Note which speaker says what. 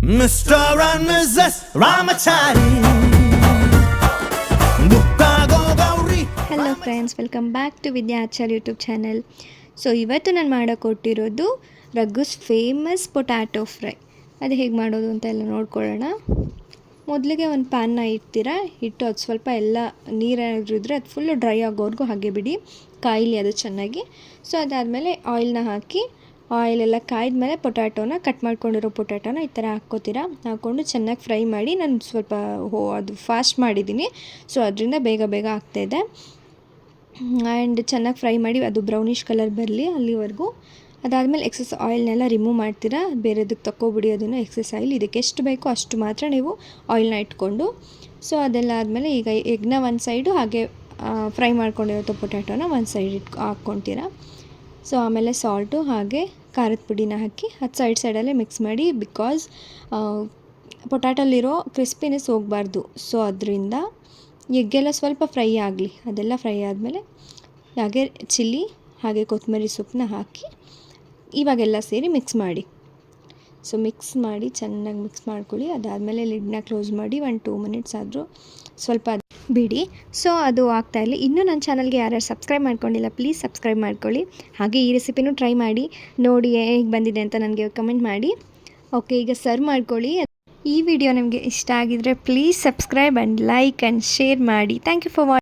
Speaker 1: Mr. and Mrs. Ramachari.
Speaker 2: Hello friends, welcome back to Vidya Achar YouTube channel. So ಇವತ್ತು ನಾನು ಮಾಡೋಕೊಟ್ಟಿರೋದು Raghu's famous potato fry. ಅದು ಹೇಗೆ ಮಾಡೋದು ಅಂತ ಎಲ್ಲ ನೋಡ್ಕೊಳ್ಳೋಣ. ಮೊದಲಿಗೆ ಒಂದು ಪ್ಯಾನ್ನ ಇಡ್ತೀರಾ, ಇಟ್ಟು ಅದು ಸ್ವಲ್ಪ ಎಲ್ಲ ನೀರಿದ್ರೆ ಅದು ಫುಲ್ಲು ಡ್ರೈ ಆಗೋವರೆಗೂ ಹಾಗೆ ಬಿಡಿ, ಕಾಯಿಲಿ ಅದು ಚೆನ್ನಾಗಿ. ಸೊ ಅದಾದಮೇಲೆ ಆಯಿಲ್ನ ಹಾಕಿ, ಆಯಿಲೆಲ್ಲ ಕಾಯ್ದ ಪೊಟ್ಯಾಟೋನ ಕಟ್ ಮಾಡ್ಕೊಂಡಿರೋ ಪೊಟ್ಯಾಟೋನ ಈ ಥರ ಹಾಕ್ಕೊಂಡು ಚೆನ್ನಾಗಿ ಫ್ರೈ ಮಾಡಿ. ನಾನು ಸ್ವಲ್ಪ ಅದು ಫಾಸ್ಟ್ ಮಾಡಿದ್ದೀನಿ, ಸೊ ಅದರಿಂದ ಬೇಗ ಆಗ್ತಾಯಿದೆ. ಆ್ಯಂಡ್ ಚೆನ್ನಾಗಿ ಫ್ರೈ ಮಾಡಿ ಅದು ಬ್ರೌನಿಷ್ ಕಲರ್ ಬರಲಿ ಅಲ್ಲಿವರೆಗೂ. ಅದಾದಮೇಲೆ ಎಕ್ಸಸ್ ಆಯಿಲ್ನೆಲ್ಲ ರಿಮೂವ್ ಮಾಡ್ತೀರಾ, ಬೇರೆದಕ್ಕೆ ತಗೊಬಿಡಿ ಅದನ್ನು. ಎಕ್ಸಸ್ ಆಯಿಲ್ ಇದಕ್ಕೆ ಎಷ್ಟು ಬೇಕೋ ಅಷ್ಟು ಮಾತ್ರ ನೀವು ಆಯಿಲ್ನ ಇಟ್ಕೊಂಡು. ಸೊ ಅದೆಲ್ಲ ಆದಮೇಲೆ ಈಗ ಎಗ್ನ ಒಂದು ಸೈಡು, ಹಾಗೆ ಫ್ರೈ ಮಾಡ್ಕೊಂಡಿರೋ ಪೊಟ್ಯಾಟೋನ ಒಂದು ಸೈಡ್ ಹಾಕ್ಕೊತೀರಾ. ಸೊ ಆಮೇಲೆ ಸಾಲ್ಟು ಹಾಗೆ ಖಾರದ ಪುಡಿನ ಹಾಕಿ ಅದು ಸೈಡಲ್ಲೇ ಮಿಕ್ಸ್ ಮಾಡಿ, ಬಿಕಾಸ್ ಪೊಟ್ಯಾಟೋಲಿರೋ ಕ್ರಿಸ್ಪಿನೆಸ್ ಹೋಗಬಾರ್ದು. ಸೊ ಅದರಿಂದ ಎಗ್ಗೆಲ್ಲ ಸ್ವಲ್ಪ ಫ್ರೈ ಆಗಲಿ. ಅದೆಲ್ಲ ಫ್ರೈ ಆದಮೇಲೆ ಹಾಗೆ ಚಿಲ್ಲಿ ಹಾಗೆ ಕೊತ್ತಂಬರಿ ಸೊಪ್ಪನ್ನ ಹಾಕಿ ಇವಾಗೆಲ್ಲ ಸೇರಿ ಮಿಕ್ಸ್ ಮಾಡಿ. ಸೊ ಮಿಕ್ಸ್ ಮಾಡಿ ಚೆನ್ನಾಗಿ ಮಿಕ್ಸ್ ಮಾಡ್ಕೊಳ್ಳಿ. ಅದಾದಮೇಲೆ ಲಿಡ್ನ ಕ್ಲೋಸ್ ಮಾಡಿ 1-2 ಮಿನಿಟ್ಸ್ ಆದರೂ ಸ್ವಲ್ಪ ಬಿಡಿ. ಸೊ ಅದು ಆಗ್ತಾಯಿರಲಿ. ಇನ್ನೂ ನನ್ನ ಚಾನಲ್ಗೆ ಯಾರ್ಯಾರು ಸಬ್ಸ್ಕ್ರೈಬ್ ಮಾಡ್ಕೊಂಡಿಲ್ಲ, ಪ್ಲೀಸ್ ಸಬ್ಸ್ಕ್ರೈಬ್ ಮಾಡ್ಕೊಳ್ಳಿ. ಹಾಗೆ ಈ ರೆಸಿಪಿನೂ ಟ್ರೈ ಮಾಡಿ ನೋಡಿ ಹೇಗೆ ಬಂದಿದೆ ಅಂತ ನನಗೆ ಕಮೆಂಟ್ ಮಾಡಿ. ಓಕೆ, ಈಗ ಸರ್ವ್ ಮಾಡ್ಕೊಳ್ಳಿ. ಈ ವಿಡಿಯೋ ನಿಮಗೆ ಇಷ್ಟ ಆಗಿದರೆ please subscribe and like and share ಮಾಡಿ. Thank you for watching.